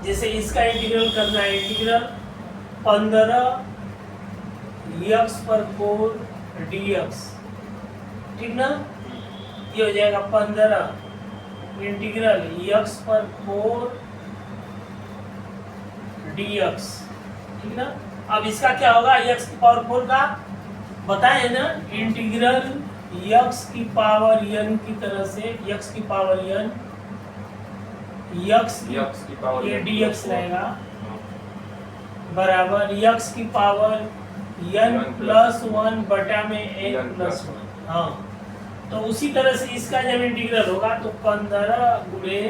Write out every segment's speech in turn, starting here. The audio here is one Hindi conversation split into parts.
जैसे इसका इंटीग्रल करना है, इंटीग्रल 15 x पर 4 dx, ठीक ना। ये हो जाएगा 15 इंटीग्रल x पर 4 dx, ठीक ना। अब इसका क्या होगा, x की पावर 4 का बताए ना, इंटीग्रल x की पावर n की तरह से x की पावर n x की पावर ये dx रहेगा बराबर x की पावर n प्लस 1 बटा में n प्लस 1। हाँ, तो उसी तरह से इसका जब इंटीग्रल होगा तो 15 गुणे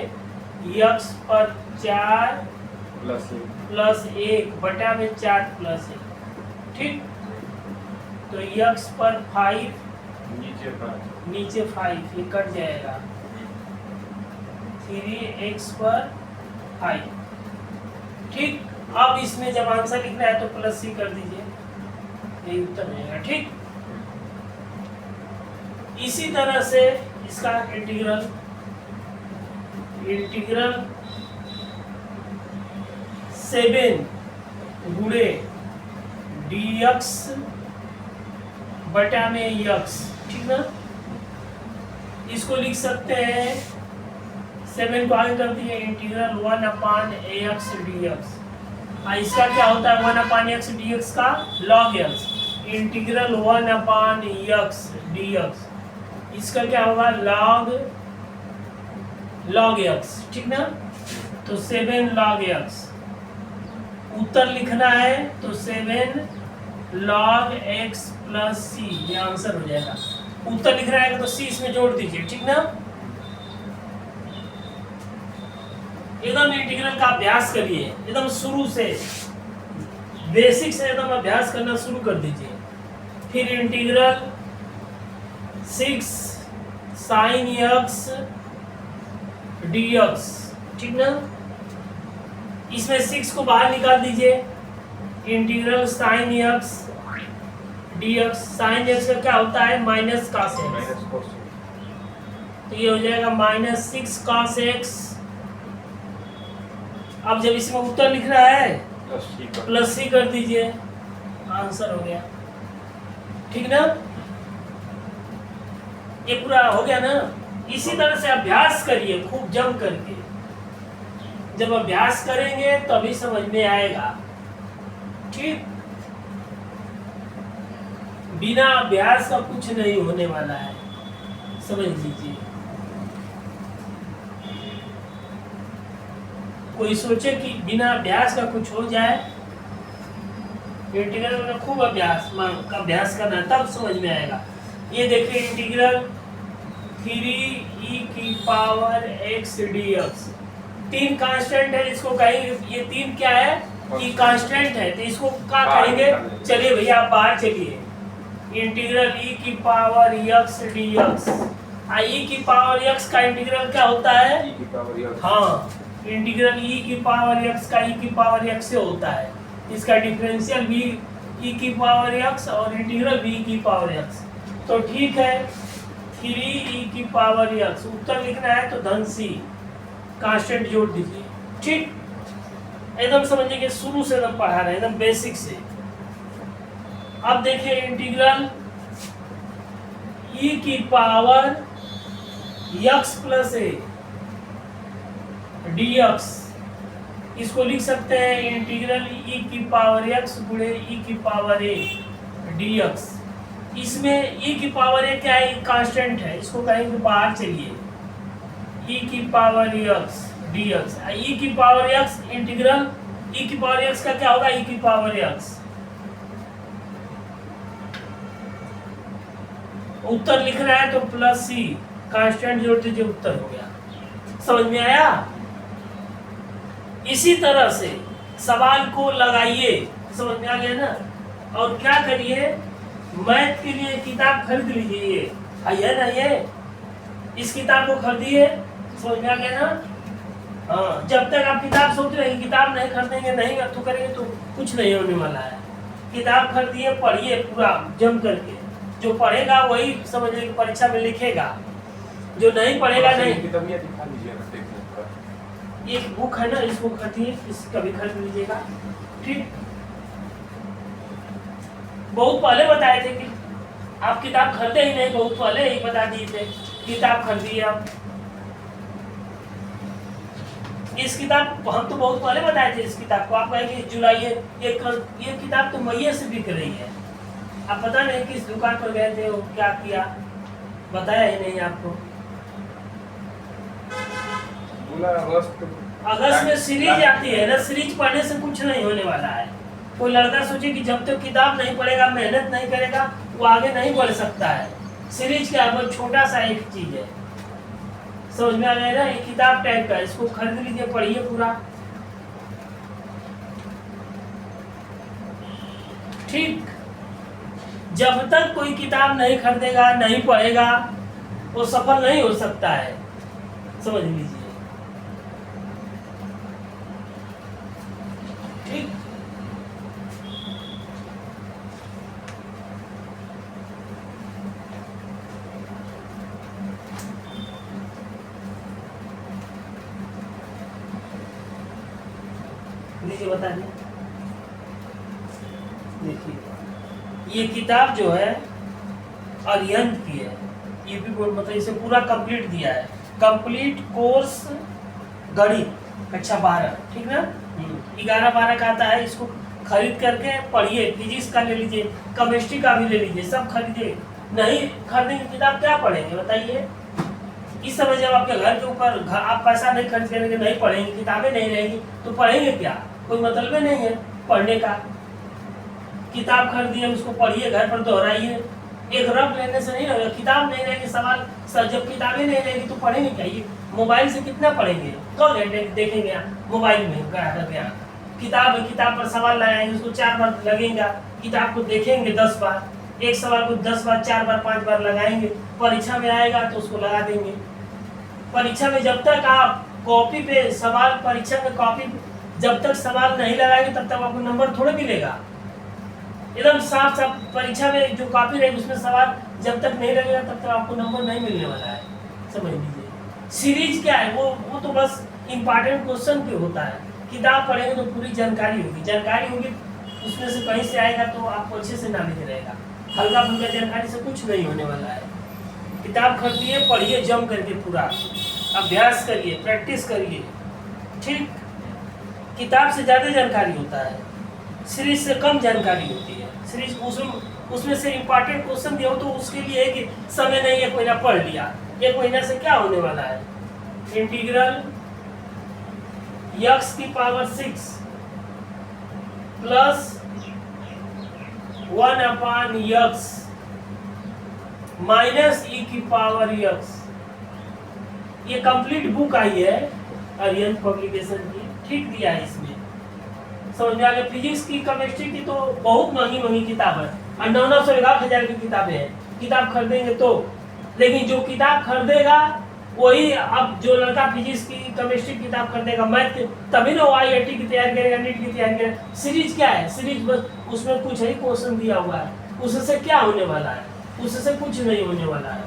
x पर 4 प्लस 1 बटा में 4 प्लस 1, ठीक। तो x पर 5 नीचे 5 ये कट जाएगा, 3x पर 5, ठीक। अब इसमें जब आंसर लिखना है तो प्लस c कर दीजिए, यही उत्तर रहेगा, ठीक। इसी तरह से इसका इंटीग्रल 7 गुणे dx बटा में x, ठीक ना। इसको लिख सकते हैं, 7 को आगे कर दिए, इंटीग्रल 1/ax dx। इसका क्या होता है 1/x dx का log x, integral 1/x dx, इसका क्या होगा log x, ठीक ना। तो 7 log x, उत्तर लिखना है तो 7 log x प्लस c, ये आंसर हो जाएगा। उत्तर लिखना है तो c इसमें जोड़ दीजिए, ठीक ना। एकदम इंटीग्रल का अभ्यास करिए, एकदम शुरू से बेसिक से एकदम अभ्यास करना शुरू कर दीजिए। फिर इंटीग्रल 6 sin x dx, ठीक ना। इसमें 6 को बाहर निकाल दीजिए, integral sin x dx, sin x का क्या होता है माइनस cos x, तो ये हो जाएगा -6 cos x। अब जब इसमें उत्तर लिख रहा है प्लस सी कर दीजिए, आंसर हो गया, ठीक ना। ये पूरा हो गया ना। इसी तरह से अभ्यास करिए खूब जम करके, जब अभ्यास करेंगे तभी समझ में आएगा, ठीक। बिना अभ्यास का कुछ नहीं होने वाला है, समझ लीजिए। कोई सोचे कि बिना अभ्यास का कुछ हो जाए, इंटीग्रल में खूब अभ्यास करना तब समझ में आएगा। ये देखिए इंटीग्रल 3e की पावर x dx, 3 कांस्टेंट है, इसको कहेंगे ये 3 क्या है, ये कांस्टेंट है, तो इसको क्या कहेंगे, चलिए भैया आप बाहर चलिए। इंटीग्रल e की पावर x dx, e की पावर x का इंटीग्रल क्या होता है, हाँ, इंटीग्रल e की पावर x का e की पावर x से होता है, इसका डिफरेंशियल भी e की पावर x और इंटीग्रल v की पावर x। तो ठीक है, 3e की पावर x, उत्तर लिखना है तो धन c, कांस्टेंट जोड़ दीजिए, ठीक। एकदम समझिए कि शुरू से एकदम पढ़ा रहे हैं, एकदम बेसिक से। अब देखिए इंटीग्रल e की power x plus a dx, इसको लिख सकते हैं इंटीग्रल e की पावर x गुणे e की पावर a dx। इसमें e की पावर a क्या है, कांस्टेंट है, इसको कहेंगे बाहर चलिए, e की पावर x dx, e की पावर x इंटीग्रल e की पावर x का क्या होगा, e की पावर x। उत्तर लिख रहा है तो प्लस c, कांस्टेंट जोड़ दीजिए, उत्तर हो गया। समझ में आया। इसी तरह से सवाल को लगाइए, समझ में आ गया ना। और क्या करिए, मैथ के लिए किताब खरीद लीजिए, ये है ना, ये इस किताब को खरीदिए, समझ में आ गया ना। हाँ, जब तक आप किताब सोच रहे हैं किताब नहीं खरीदेंगे, नहीं तो करेंगे तो कुछ नहीं होने वाला है। किताब खरीदिए, पढ़िए पूरा जम करके, जो पढ़ेगा वही समझिए कि परीक्षा में लिखेगा, जो नहीं पढ़ेगा नहीं। ये बुक है ना, इसको खरीदिए, इसका भी खरीद लीजिएगा। ठीक, बहुत पहले बताए थे कि आप किताब खरीदे ही नहीं, बहुत पहले ही बता दिए थे किताब खरीदिए आप। इस किताब हम तो बहुत पहले बताए थे इस किताब को, आप कहेंगे जुलाई ये किताब तो मई से बिक रही है, आप पता नहीं किस दुकान पर गए थे, क्या किया, बताया ही नहीं आपको। अगस्त में सीरीज आती है ना, सीरीज पढ़ने से कुछ नहीं होने वाला है। कोई लड़का सोचे कि जब तक किताब नहीं पढ़ेगा, मेहनत नहीं करेगा, वो आगे नहीं बढ़ सकता है। सीरीज क्या है, छोटा सा एक चीज है, समझ में आ गया ना। ये किताब टाइप का, इसको खरीद लीजिए, पढ़िए पूरा। ठीक, जब तक कोई किताब नहीं खरीदेगा, नहीं पढ़ेगा, वो सफल नहीं हो सकता है, समझ लीजिए। ठीक, लीजिए बता दें। देखिए ये किताब जो है अरिहंत की है, यूपी बोर्ड, मतलब इसे पूरा कंप्लीट दिया है, कंप्लीट कोर्स गणित कक्षा 12, ठीक ना, 11-12 का आता है। इसको खरीद करके पढ़िए, फिजिक्स का ले लीजिए, केमिस्ट्री का भी ले लीजिए, सब खरीदिए। नहीं खरीदेंगे किताब क्या पढ़ेंगे बताइए। इस समय जब आपके घर के ऊपर आप पैसा नहीं खर्च करेंगे, नहीं पढ़ेंगे, किताबें नहीं रहेंगी, तो पढ़ेंगे क्या, कोई मतलब ही नहीं है पढ़ने का। किताब खरीदिए, उसको पढ़िए, घर पर दोहराइए। एक रफ लेने से नहीं होगा, किताब नहीं रहेगी, सवाल जब किताबें नहीं रहेगी तो पढ़ेंगे क्या। ये मोबाइल से कितना पढ़ेंगे, 2 घंटे देखेंगे मोबाइल में, किताब पर सवाल लगाएंगे, उसको 4 बार लगेगा, किताब को देखेंगे 10 बार, एक सवाल को 10 बार, 4 बार, 5 बार लगाएंगे, परीक्षा में आएगा तो उसको लगा देंगे। परीक्षा में जब तक आप कॉपी पे सवाल, परीक्षा में कॉपी जब तक सवाल नहीं लगाएंगे तब तक आपको नंबर थोड़े मिलेगा। एकदम साफ साफ परीक्षा में जो कॉपी रहेगी उसमें सवाल जब तक नहीं लगेगा तब तक आपको नंबर नहीं मिलने वाला है, समझ लीजिए। सीरीज क्या है, वो तो बस इम्पोर्टेंट क्वेश्चन पे होता है। किताब पढ़ेंगे तो पूरी जानकारी होगी, उसमें से कहीं से आएगा तो आपको अच्छे से नॉलेज रहेगा। हल्का फुल्का जानकारी से कुछ नहीं होने वाला है। किताब खरीदिए, पढ़िए, जम करके पूरा अभ्यास करिए, प्रैक्टिस करिए। ठीक, किताब से ज़्यादा जानकारी होता है, सीरीज से कम जानकारी होती है। सीरीज उसमें से इम्पोर्टेंट क्वेश्चन दिया हो तो उसके लिए है कि समय नहीं, एक महीना पढ़ लिया, एक महीना से क्या होने वाला है। इंटीग्रल x की power 6 plus 1/x minus e की पावर x, ये कंप्लीट बुक आई है अरिहंत पब्लिकेशन की। ठीक दिया है इसमें, समझ में आ गया। फिजिक्स की, केमिस्ट्री की तो बहुत महंगी किताब है, 900-1000 की किताबें हैं, किताब खरीदेंगे तो। लेकिन जो किताब खरीदेगा वही, अब जो लड़का फिजिक्स की, केमिस्ट्री की किताब खरीदेगा, मैथ तभी ना वो IIT की तैयारी करेगा, नीट की तैयारी करेगा। सीरीज क्या है, सीरीज बस उसमें कुछ ही क्वेश्चन दिया हुआ है, उससे क्या होने वाला है, उससे कुछ नहीं होने वाला है।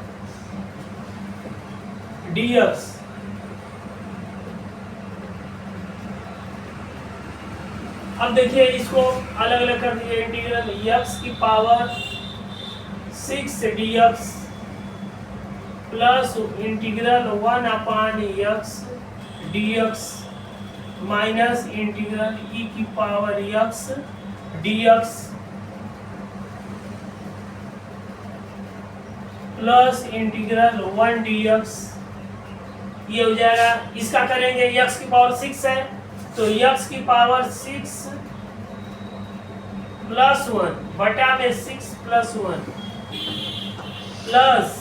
dx अब देखिए इसको अलग अलग कर दिए। इंटीग्रल x की power 6 dx plus integral 1/x dx minus integral e की power x dx plus integral 1 dx, ये हो जाएगा। इसका करेंगे, x की पावर 6 है तो x की पावर 6 प्लस 1 बटा में 6 प्लस 1 प्लस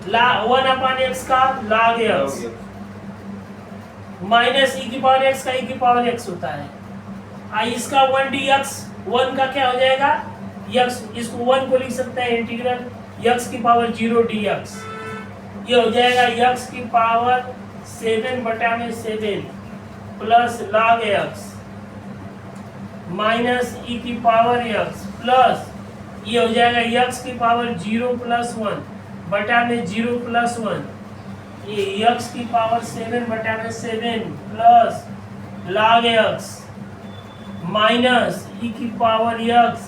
1/x का log x माइनस e की पावर x का e की पावर x होता है। इसका 1 dx, 1 का क्या हो जाएगा x, इसको 1 को लिख सकते हैं इंटीग्रल x की पावर 0 dx, ये हो जाएगा x की पावर 7 बटा में 7 plus log x minus e की पावर x प्लस, ये हो जाएगा x की पावर 0 प्लस 1 बटा में 0 प्लस 1, ये यक्स की power 7/7 plus log x minus e की पावर यक्स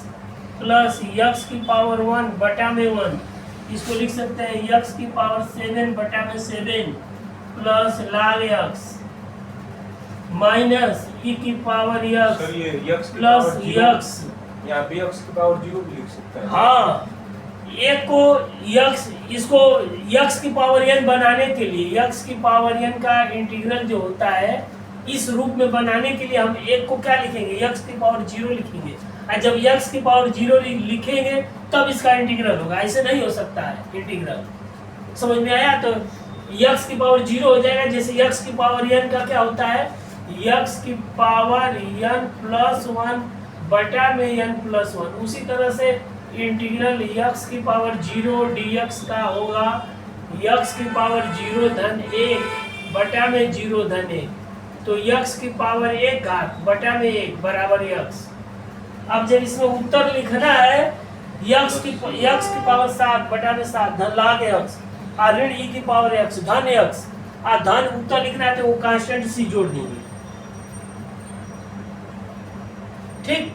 प्लस यक्स की पावर 1/1। इसको लिख सकते हैं यक्स की power 7/7 plus log x minus e की पावर यक्स प्लस यक्स, यहाँ पे यक्स की पावर 0 भी लिख सकते हैं। हाँ, एक को यक्स, इसको यक्स की पावर n बनाने के लिए यक्स की पावर n का इंटीग्रल जो होता है इस रूप में बनाने के लिए हम एक को क्या लिखेंगे, यक्स की पावर 0 लिखेंगे। और जब यक्स की पावर 0 लिखेंगे तब इसका इंटीग्रल होगा, ऐसे नहीं हो सकता है इंटीग्रल। समझ में आया? तो यक्स की पावर 0 हो जाएगा, जैसे यक्स की पावर n का क्या होता है, यक्स की पावर n प्लस 1 बटा में n प्लस 1। उसी तरह से इंटीग्रल यक्स की पावर 0 dx का होगा यक्स की पावर 0 धन 1 बटा में 0 धन 1। तो यक्स की पावर 1 घात बटा में 1 बराबर यक्स। अब जब इसमें उत्तर लिखना है यक्स की पावर 7 बटा में 7 धन log x और ऋण ई की पावर x धन x और धन उत्तर लिखना है तो वो कांस्टेंट सी जोड़ देंगे। ठीक,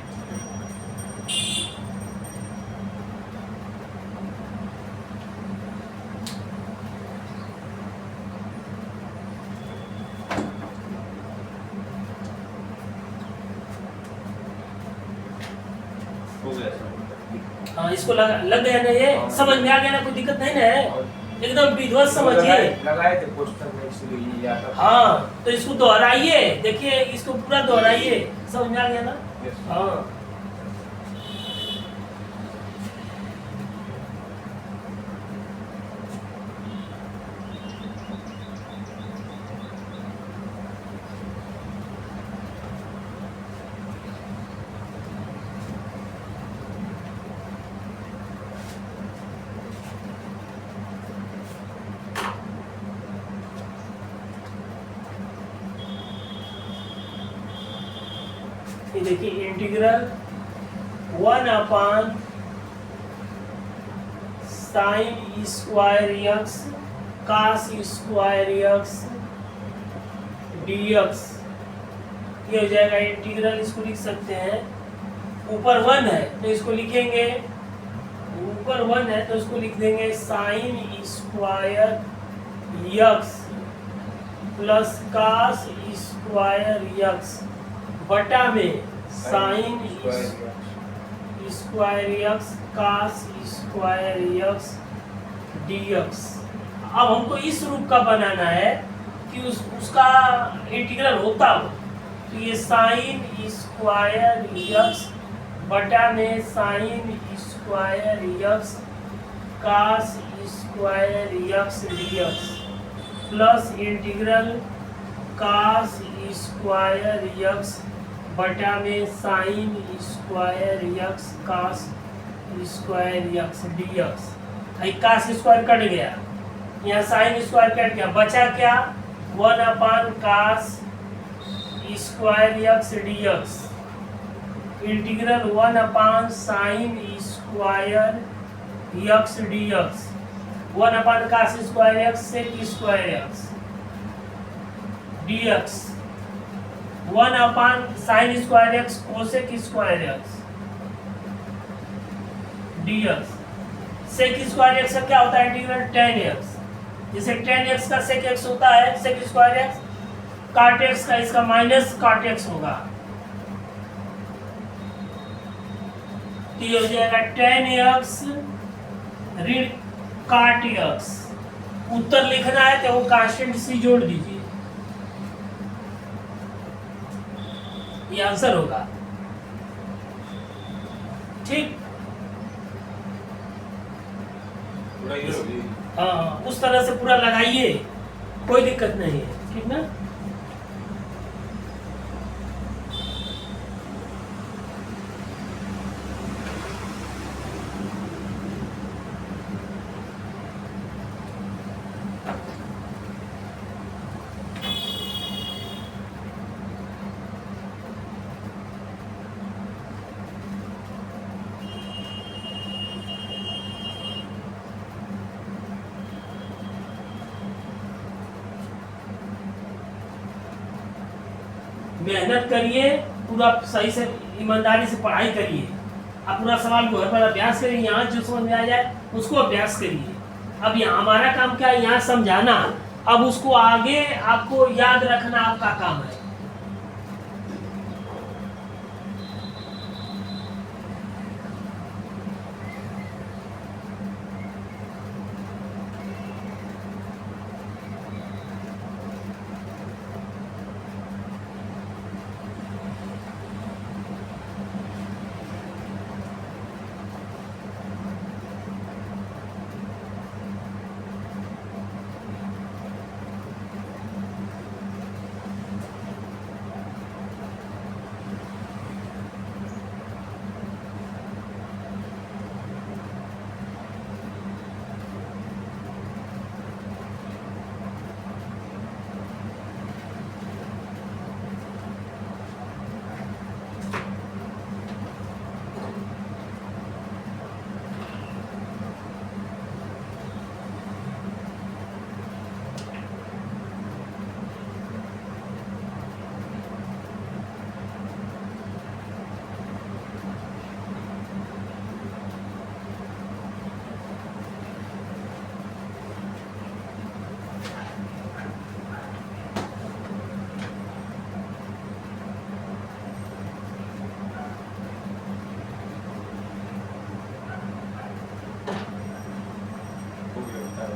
हाँ, इसको लग गया ना, ये समझ में आ गया ना, कोई दिक्कत नहीं ना है, एकदम विधिवत समझिए। लगाए थे पोस्टर में इसलिए याद आता। हाँ, तो इसको दोहराइए, देखिए इसको पूरा दोहराइए, समझ में आ गया ना? हाँ, ये देखिए integral 1 sine square x cos square x dx, ये हो जाएगा इंटीग्रल। इसको लिख सकते हैं, ऊपर 1 है तो इसको लिखेंगे, ऊपर 1 है तो इसको लिख देंगे sine square x plus cos square x बटा में sine square x cos square x dx। अब हमको इस रूप का बनाना है कि उसका इंटीग्रल होता हो, तो ये साइन स्क्वायर यक्स बटा में sine square x cos square x dx plus integral cos square x बटा में sine square x cos square x dx। Cos square cut गया, यहाँ साइन स्क्वायर कट गया, बचा क्या, 1 cos square x dx integral 1 sine square x dx 1 cos square x sec square x dx 1 sine square x cosec square x dx। Sec square x का क्या होता है इंटीग्रल tan x, जैसे tan x का सेक x होता है सेक स्क्वायर x, काट x का इसका माइनस काट x होगा, तो ये हो जाएगा tan x ऋण काट x। उत्तर लिखना है तो वो कांस्टेंट सी जोड़ दीजिए, ये आंसर होगा। ठीक, हाँ, उस तरह से पूरा लगाइए, कोई दिक्कत नहीं है, ठीक ना? मेहनत करिए, पूरा सही से ईमानदारी से पढ़ाई करिए, आप पूरा सवाल को घर पर अभ्यास करिए, यहाँ जो समझ में आ जाए उसको अभ्यास करिए। अब यहाँ हमारा काम क्या है, यहाँ समझाना, अब उसको आगे आपको याद रखना आपका काम है। हो गया बता दो।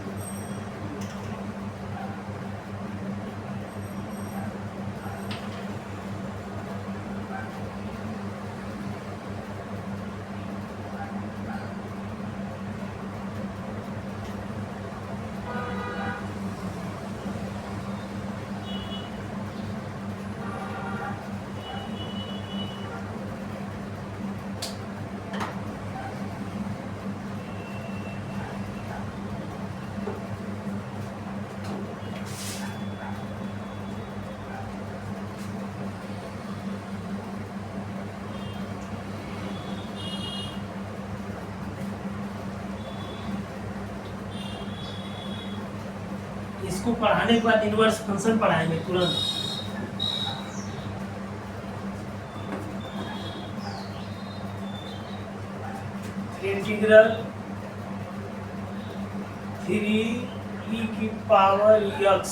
इसको पढ़ाने के बाद इनवर्स फंक्शन पढ़ाएंगे तुरंत। Integral 3e⁻x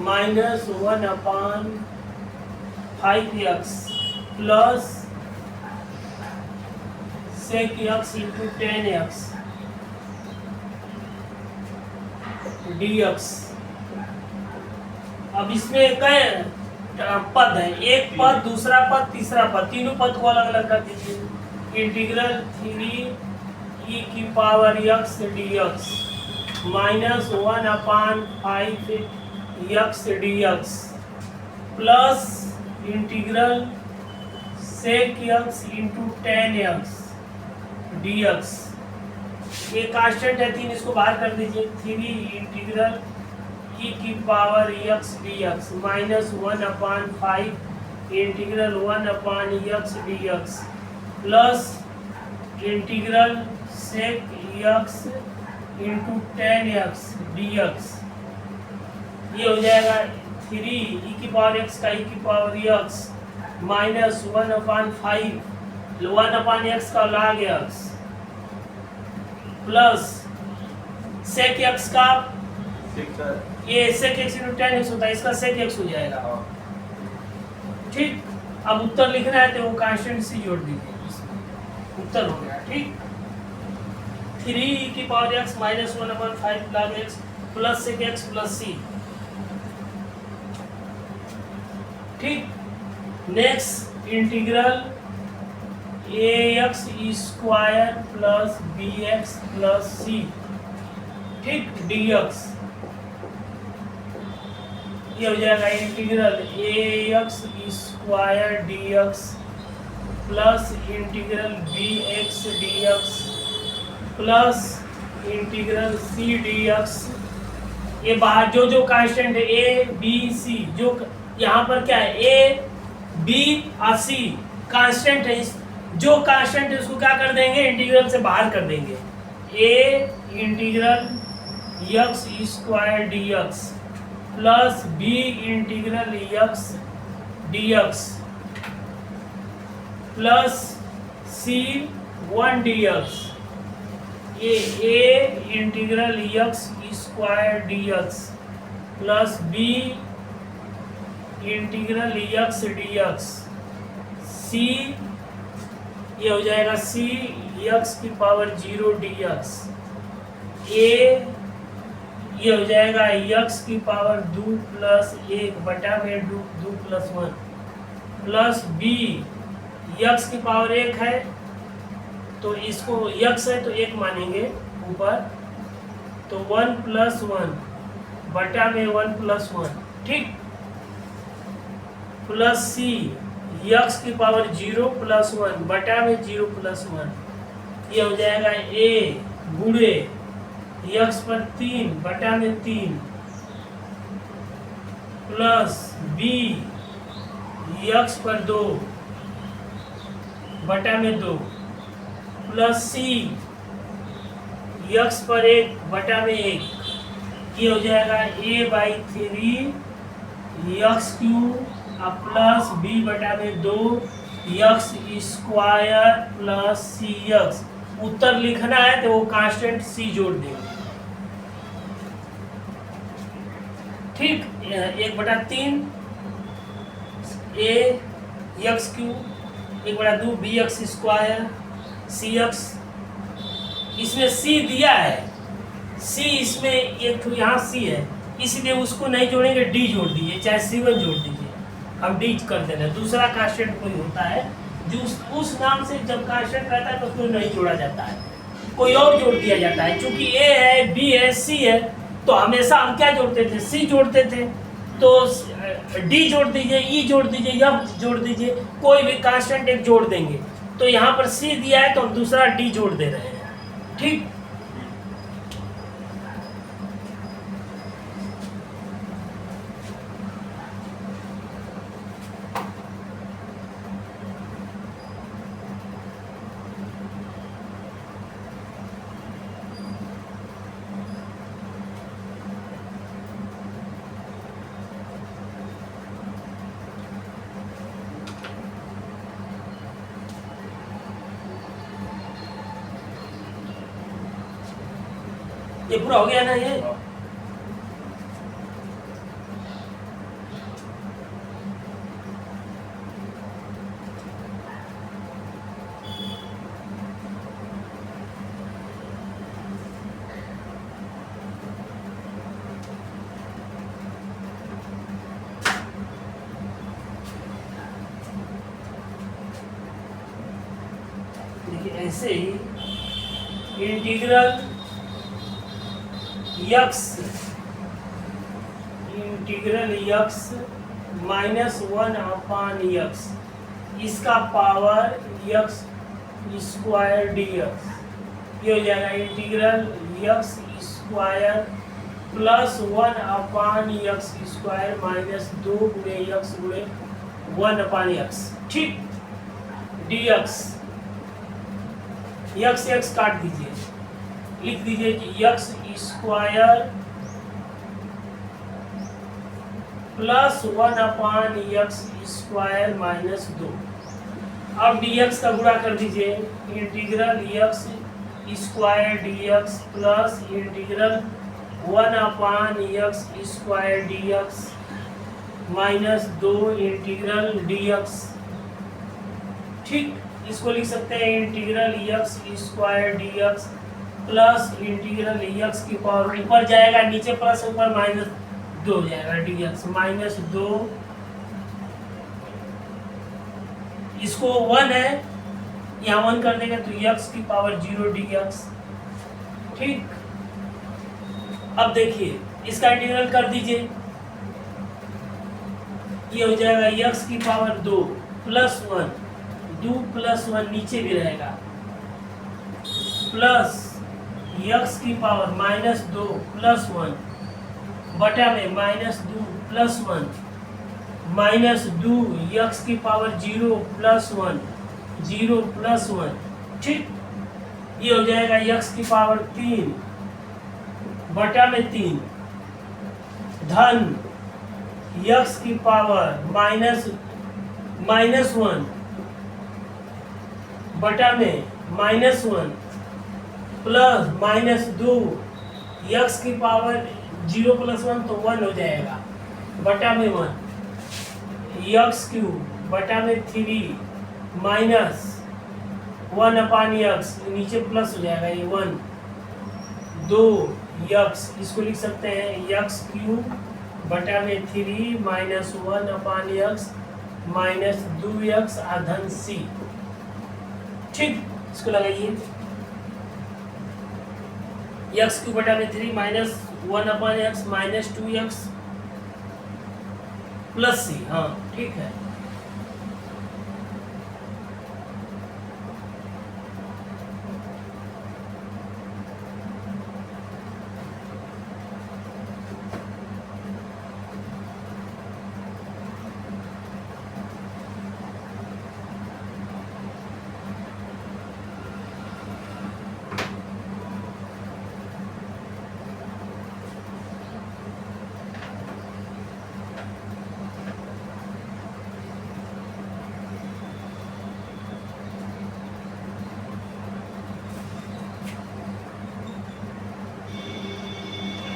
minus 1/5x plus sec x into 10x dx। अब इसमें कई पद है, एक पद, दूसरा पद, तीसरा पद, तीनों पद को अलग अलग कर दीजिए। Integral 3e⁻x dx minus 1/5x dx plus integral sec x into 10x dx। ये कांस्टेंट है 3, इसको बाहर कर दीजिए। 3 integral e⁻x dx minus 1/5 integral 1/x dx plus integral sec x into 10x dx। ये हो जाएगा 3e⁻x का e⁻x माइनस 1/5 1/x का log x plus sec x का, ये sec x into 10x होता है, इसका sec x हो जाएगा। ठीक, अब उत्तर लिखना है तो वो कांस्टेंट से जोड़ दीजिए, उत्तर हो गया। ठीक, 3e⁻x minus 1/5 log x plus sec x plus c। ठीक, next integral ax square plus bx plus c, ठीक, dx। ये हो जाएगा integral ax square dx plus integral bx dx plus integral c dx। ये बाहर जो जो कांस्टेंट है a b c, जो यहाँ पर क्या है a b और c कांस्टेंट है, जो कांस्टेंट है उसको क्या कर देंगे, इंटीग्रल से बाहर कर देंगे। a integral x square dx plus b integral x dx plus c 1 dx, ये a integral x square dx plus b integral x dx, c ये हो जाएगा c x की पावर 0 dx, a ये हो जाएगा x की पावर 2 प्लस 1 बटा में 2 प्लस 1 प्लस b x की पावर 1 है तो इसको x है तो 1 मानेंगे ऊपर, तो 1 प्लस 1 बटा में 1 प्लस 1, ठीक, प्लस c x की पावर 0 प्लस 1 बटा में 0 प्लस 1, ये हो जाएगा a गुणे x पर 3 बटा में 3 प्लस b x पर 2 बटा में 2 प्लस c x पर 1 बटा में 1, ये हो जाएगा a/3 x cube plus b बटा में 2 x स्क्वायर प्लस सी एक्स। उत्तर लिखना है तो वो कांस्टेंट c जोड़ देंगे, ठीक, 1/3 a x cube 1/2 b x square c x, इसमें c दिया है, c इसमें एक तो यहाँ c है इसलिए उसको नहीं जोड़ेंगे, d जोड़ दीजिए, चाहे c1 जोड़ दीजिए, हम d कर देना। दूसरा कांस्टेंट कोई होता है जो उस नाम से जब कांस्टेंट रहता है तो उसको नहीं जोड़ा जाता है, कोई और जोड़ दिया जाता है। चूंकि a है b है c है तो हमेशा हम क्या जोड़ते थे, c जोड़ते थे, तो d जोड़ दीजिए, e जोड़ दीजिए, f जोड़ दीजिए, कोई भी कांस्टेंट एक जोड़ देंगे। तो यहाँ पर c दिया है तो हम दूसरा d जोड़ दे रहे हैं, ठीक। ये पूरा हो गया ना ये, देखिए ऐसे ही इंटीग्रल x -1/x इसका पावर x स्क्वायर dx, ये हो जाएगा integral x square plus 1/x square minus 2 गुणे x गुणे 1/x, ठीक, dx, x काट दीजिए, लिख दीजिए कि x square plus 1/x square minus 2। अब dx का गुणा कर दीजिए, integral x square dx plus integral 1/x square dx minus 2 integral dx, ठीक, इसको लिख सकते हैं integral x square dx plus integral x की पावर ऊपर जाएगा, नीचे प्लस ऊपर माइनस 2 हो जाएगा dx माइनस 2, इसको 1 है यहाँ 1 कर देंगे तो x की पावर 0 dx, ठीक। अब देखिए इसका इंटीग्रल कर दीजिए, ये हो जाएगा x की पावर 2 प्लस 1, 2 प्लस 1 नीचे भी रहेगा, प्लस x की पावर माइनस 2 प्लस 1 बटा में माइनस 2 प्लस 1 माइनस 2 x की पावर 0 प्लस 1 0 प्लस 1, ठीक, ये हो जाएगा x की पावर 3 बटा में 3 धन x की पावर माइनस -1 बटा में -1 प्लस -2 x की पावर 0 + 1 तो 1 हो जाएगा बटा में 1 x³ बटा में 3 माइनस 1/x नीचे प्लस हो जाएगा ये 1 2 x इसको लिख सकते हैं x³ बटा में 3 minus 1/x minus 2x आधन c। ठीक, इसको लगाइए x³ बटा में 3 minus 1/x minus 2x plus c। हाँ ठीक है।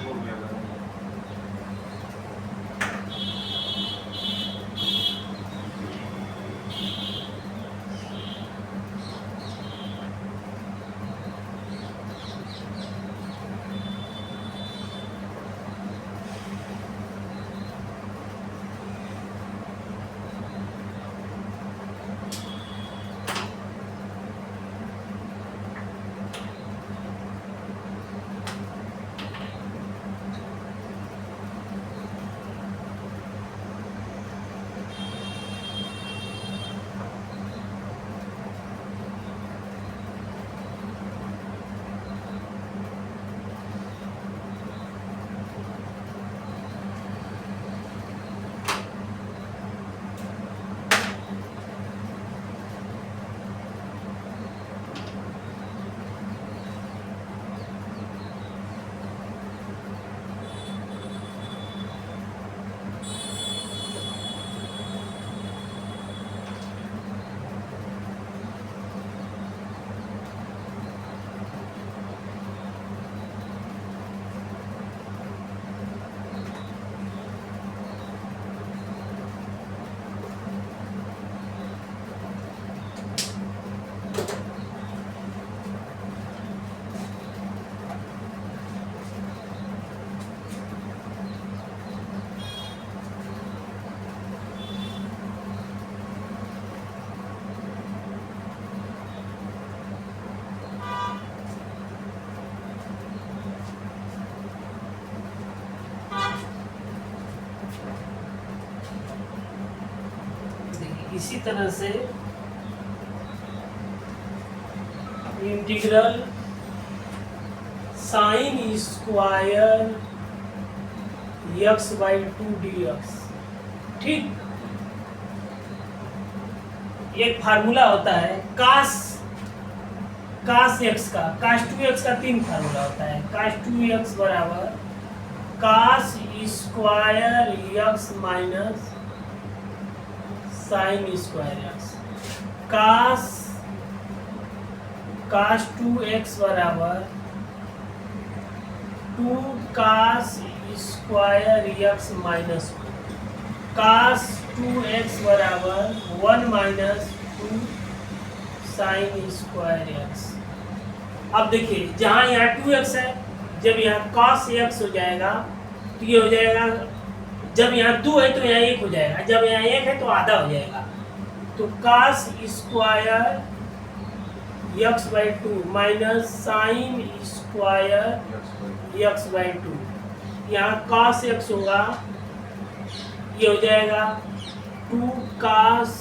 हो गया भाई। इसी तरह से integral sine square x/2 dx। ठीक, एक फार्मूला होता है cos x का, cos 2x का 3 फार्मूला होता है। cos 2x बराबर cos square x minus sine square x। cos 2x बराबर 2 cos square x minus 1। cos 2x बराबर 1 माइनस 2 साइन स्क्वायर x। अब देखिए जहाँ यहाँ 2x है, जब यहाँ cos x हो जाएगा तो ये हो जाएगा, जब यहाँ 2 है तो यहाँ 1 हो जाएगा, जब यहाँ 1 है तो आधा हो जाएगा। तो cos square x/2 minus sine square x/2। यहाँ cos x होगा, ये हो जाएगा 2 cos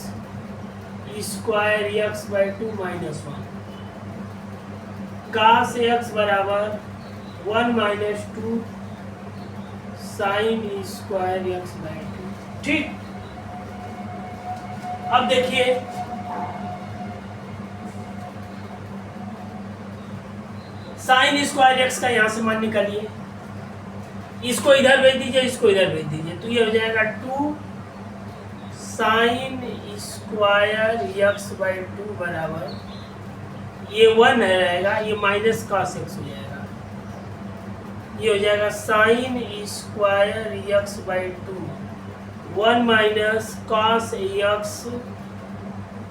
square x/2 minus 1। cos x बराबर 1 माइनस 2 साइन स्क्वायर x/2। ठीक, अब देखिए साइन स्क्वायर x का यहां से मान निकालिए, इसको इधर भेज दीजिए, इसको इधर भेज दीजिए, तो ये हो जाएगा 2 sign square x by two बराबर, ये 1 रहेगा, ये माइनस कॉस एक्स हो जाएगा, ये हो जाएगा sign square x by two 1 minus cos x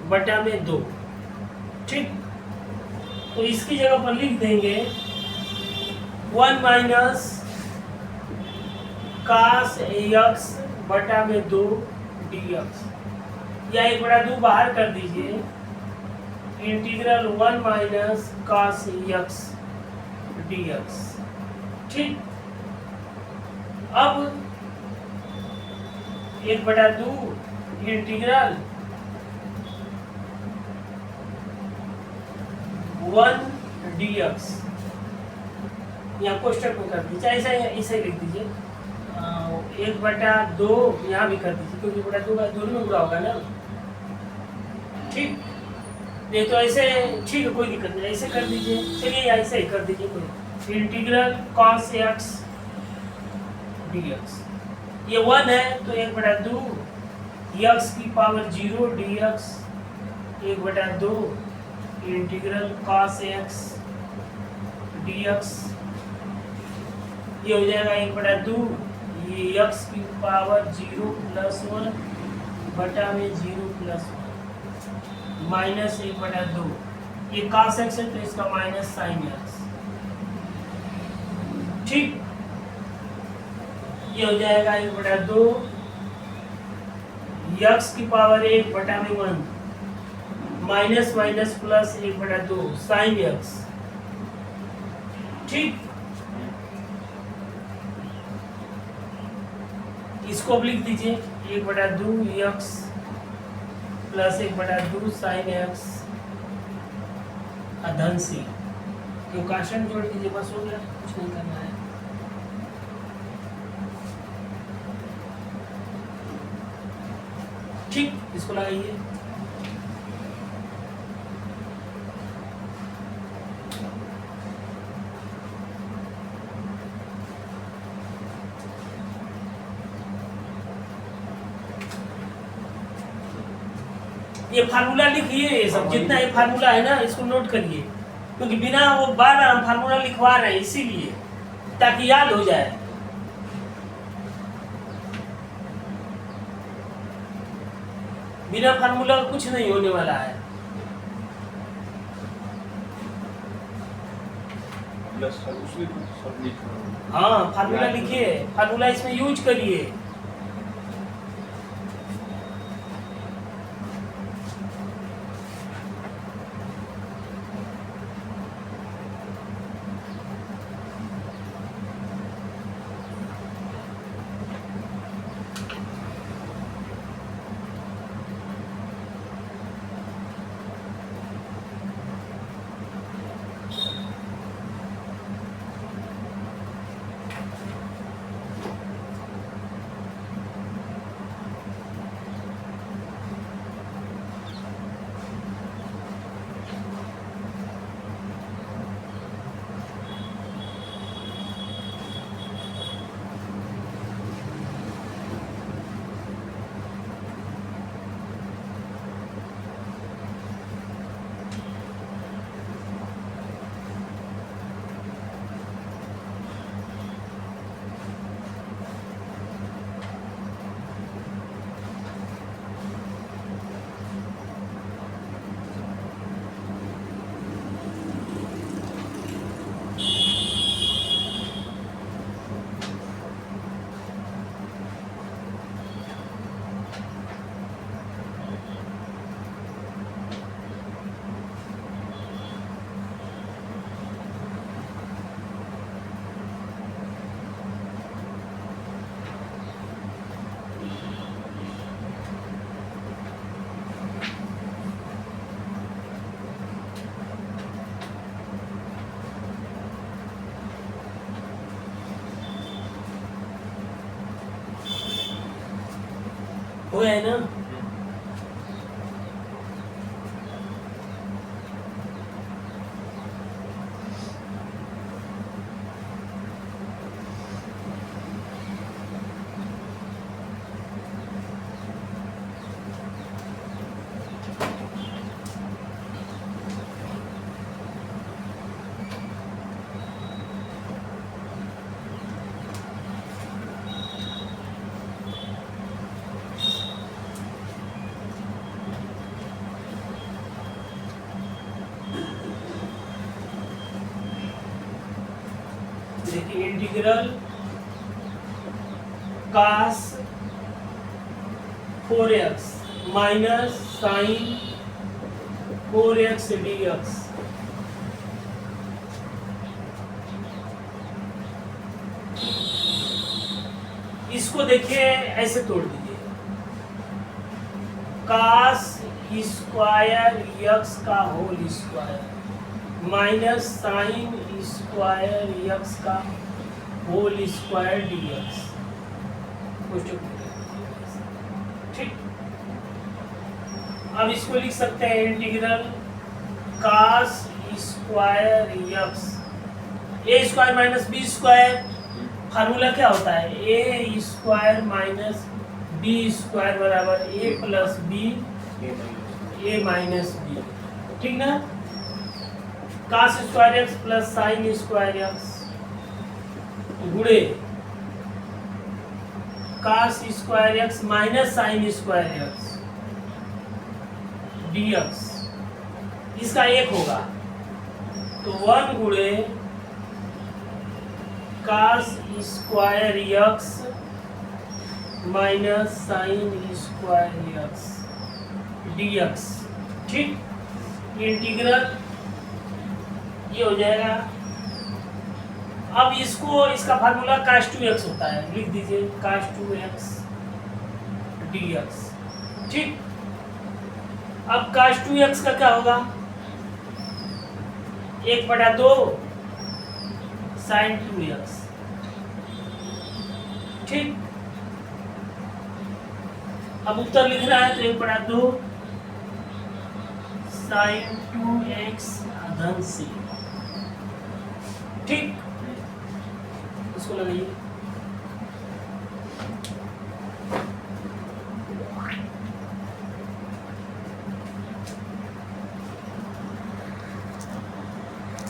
बटा में 2। ठीक, तो इसकी जगह पर लिख देंगे 1 माइनस कॉस एक्स बटा में 2 dx, या 1/2 बाहर कर दीजिए, integral 1 minus cos x dx। ठीक, अब 1/2 इंटीग्रल 1 dx, यहाँ कोष्टक में कर दीजिए, ऐसा ऐसे लिख दीजिए, 1/2 यहाँ भी कर दीजिए, क्योंकि 1/2 दोनों में बुरा होगा ना। ठीक, नहीं तो ऐसे ठीक है, कोई दिक्कत नहीं, ऐसे कर दीजिए, चलिए ऐसे ही कर दीजिए, कोई इंटीग्रल cos x dx, ये 1 है तो 1/2 x की power 0 dx 1/2 integral cos x dx, ये हो जाएगा 1/2 ये x की पावर 0 प्लस 1 बटा में 0 प्लस 1 माइनस 1/2, ये cos x है तो इसका माइनस साइन x। ठीक, ये हो जाएगा 1/2 x की पावर 1 बटा में 1 minus minus plus 1/2 sine x। ठीक, इसको अब लिख दीजिए 1/2 x प्लस 1/2 साइन x अधन सी, क्यों कांस्टेंट जोड़ दीजिए, बस हो गया, कुछ नहीं करना है। ठीक, इसको लगाइए, ये फार्मूला लिखिए, ये सब जितना ये फार्मूला है ना इसको नोट करिए, क्योंकि बिना वो बार बार हम फार्मूला लिखवा रहे हैं इसीलिए, ताकि याद हो जाए। बिना फार्मूला कुछ नहीं होने वाला है। हाँ, फार्मूला लिखिए, फार्मूला इसमें यूज करिए। हो है ना। देखिए integral cos 4x minus sine 4x dx। इसको देखिए ऐसे तोड़ दीजिए, cos स्क्वायर x का whole square minus sine square x का होल स्क्वायर dx। ठीक, अब इसको लिख सकते हैं integral cos square x, a square minus b square, formula क्या होता है, a square minus b square बराबर a plus b a minus b. ठीक ना, cos square x plus sine square x गुणे cos square x minus sine square x dx, इसका एक होगा तो 1 गुणे cos square x minus sine square x dx। ठीक, इंटीग्रल ये हो जाएगा। अब इसको, इसका फार्मूला cos 2x होता है, लिख दीजिए cos 2x dx। ठीक, अब cos 2x का क्या होगा, 1/2 sin 2x। ठीक, अब उत्तर लिख रहा है तो 1/2 sin 2x धन c। ठीक, इसको लगाइए।